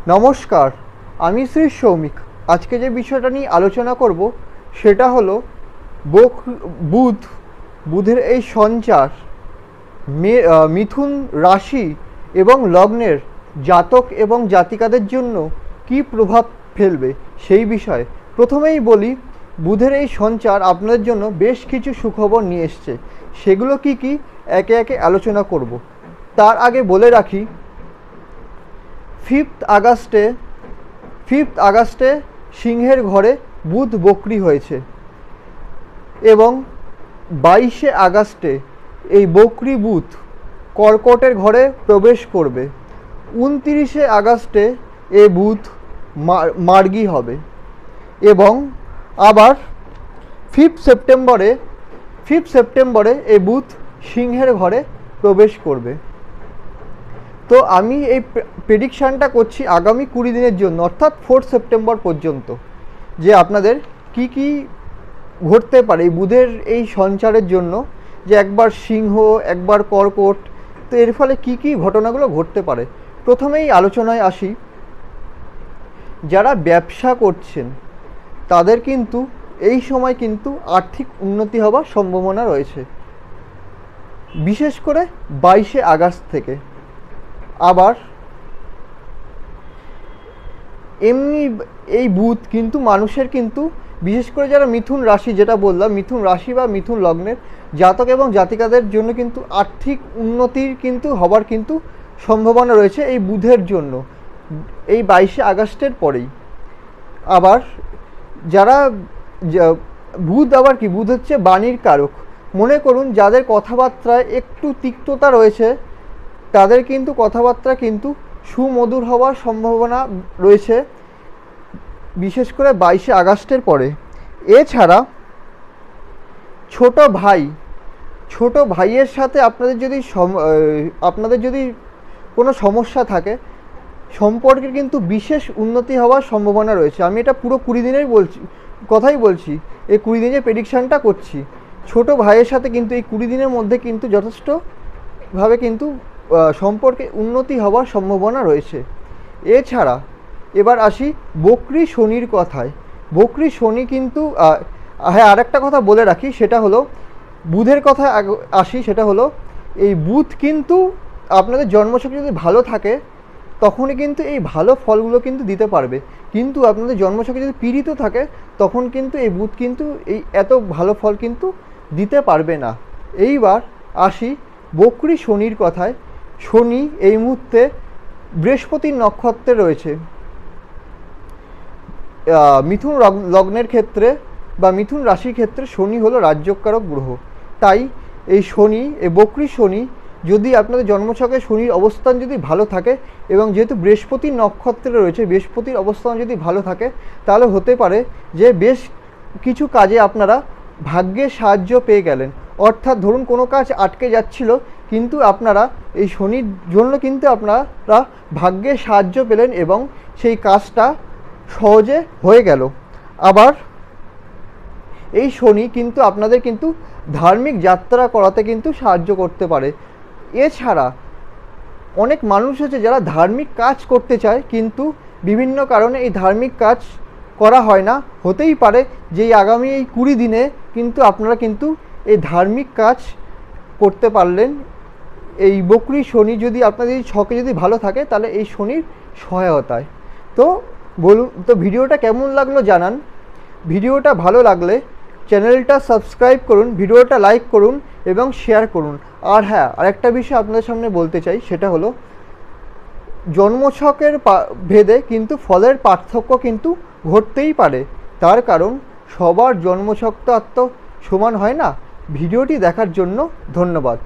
নমস্কার, আমি শ্রী সৌমিক। আজকে যে বিষয়টা নিয়ে আলোচনা করব সেটা হলো বুধের এই সঞ্চার মিথুন রাশি এবং লগ্নের জাতক এবং জাতিকাদের জন্য কি প্রভাব ফেলবে সেই বিষয়ে। প্রথমেই বলি, বুধের এই সঞ্চার আপনাদের জন্য বেশ কিছু সুখবর নিয়ে এসছে। সেগুলো কি কি একে একে আলোচনা করব। তার আগে বলে রাখি, ফিফথ আগস্টে সিংহের ঘরে বুধ বক্রি হয়েছে এবং 22শে আগস্টে এই বক্রি বুধ কর্কটের ঘরে প্রবেশ করবে। 29শে আগস্টে এই বুধ মার্গী হবে এবং আবার 5 সেপ্টেম্বরে এই বুধ সিংহের ঘরে প্রবেশ করবে। তো আমি এই প্রেডিকশানটা করছি আগামী 20 দিনের জন্য, অর্থাৎ 4 সেপ্টেম্বর পর্যন্ত, যে আপনাদের কি কি ঘটতে পারে এই বুধের এই সঞ্চারের জন্য। যে একবার সিংহ, একবার কর্কট, তো এর ফলে কি কি ঘটনাগুলো ঘটতে পারে। প্রথমেই আলোচনায় আসি, যারা ব্যবসা করছেন তাদের কিন্তু এই সময় কিন্তু আর্থিক উন্নতি হওয়ার সম্ভাবনা রয়েছে, বিশেষ করে 22শে আগস্ট থেকে। আবার এমনি এই বুধ কিন্তু মানুষের কিন্তু বিশেষ করে যারা মিথুন রাশি, যেটা বললাম মিথুন রাশি বা মিথুন লগ্নের জাতক এবং জাতিকাদের জন্য কিন্তু আর্থিক উন্নতির কিন্তু হবার কিন্তু সম্ভাবনা রয়েছে এই বুধের জন্য, এই 22শে আগস্টের পরেই। আবার যারা বুধ আবার কি, বুধ হচ্ছে বাণীর কারক। মনে করুন যাদের কথাবার্তায় একটু তিক্ততা রয়েছে তাদের কিন্তু কথাবার্তা কিন্তু সুমধুর হওয়ার সম্ভাবনা রয়েছে, বিশেষ করে 22শে আগস্টের পরে। এছাড়া ছোট ভাইয়ের সাথে আপনাদের যদি কোনো সমস্যা থাকে, সম্পর্কের কিন্তু বিশেষ উন্নতি হওয়ার সম্ভাবনা রয়েছে। আমি এটা পুরো 20 দিনের কথাই বলছি, এই 20 দিনের প্রেডিকশানটা করছি। ছোট ভাইয়ের সাথে কিন্তু এই 20 দিনের মধ্যে কিন্তু যথেষ্টভাবে কিন্তু সম্পর্কে উন্নতি হওয়ার সম্ভাবনা রয়েছে। এছাড়া এবার আসি বক্রী শনির কথায়। বক্রী শনি কিন্তু হ্যাঁ, আরেকটা কথা বলে রাখি, সেটা হলো বুধের কথায় আসি। সেটা হলো এই বুধ কিন্তু আপনাদের জন্মছক যদি ভালো থাকে তখনই কিন্তু এই ভালো ফলগুলো কিন্তু দিতে পারবে, কিন্তু আপনাদের জন্মছকে যদি পীড়িত থাকে তখন কিন্তু এই বুধ কিন্তু এই এত ভালো ফল কিন্তু দিতে পারবে না। এইবার আসি বক্রী শনির কথায়। শনি এই মুহূর্তে বৃহস্পতির নক্ষত্রে রয়েছে। মিথুন লগ্নের ক্ষেত্রে বা মিথুন রাশির ক্ষেত্রে শনি হলো রাজ্যকারক গ্রহ। তাই এই শনি, এই বক্রী শনি যদি আপনাদের জন্মছকে শনির অবস্থান যদি ভালো থাকে এবং যেহেতু বৃহস্পতির নক্ষত্রে রয়েছে, বৃহস্পতির অবস্থান যদি ভালো থাকে, তাহলে হতে পারে যে বেশ কিছু কাজে আপনারা ভাগ্যের সাহায্য পেয়ে গেলেন। অর্থাৎ ধরুন কোনো কাজ আটকে যাচ্ছিল, কিন্তু আপনারা এই শনির জন্য কিন্তু আপনারা ভাগ্যের সাহায্য পেলেন এবং সেই কাজটা সহজে হয়ে গেল। আবার এই শনি কিন্তু আপনাদের কিন্তু ধার্মিক যাত্রা করাতে কিন্তু সাহায্য করতে পারে। এছাড়া অনেক মানুষ আছে যারা ধার্মিক কাজ করতে চায়, কিন্তু বিভিন্ন কারণে এই ধার্মিক কাজ করা হয় না। হতেই পারে যে আগামী এই 20 দিনে কিন্তু আপনারা কিন্তু এই ধার্মিক কাজ করতে পারলেন। এই বক্রী শনি যদি আপনাদের ছকে যদি ভালো থাকে তাহলে এই শনির সহায়তায়। তো বলুন, তো ভিডিওটা কেমন লাগলো জানান। ভিডিওটা ভালো লাগলে চ্যানেলটা সাবস্ক্রাইব করুন, ভিডিওটা লাইক করুন এবং শেয়ার করুন। আর হ্যাঁ, আরেকটা বিষয় আপনাদের সামনে বলতে চাই, সেটা হলো জন্মছকের ভেদে কিন্তু ফলের পার্থক্য কিন্তু ঘটতেই পারে। তার কারণ সবার জন্মছক তো আর তো সমান হয় না। ভিডিওটি দেখার জন্য ধন্যবাদ।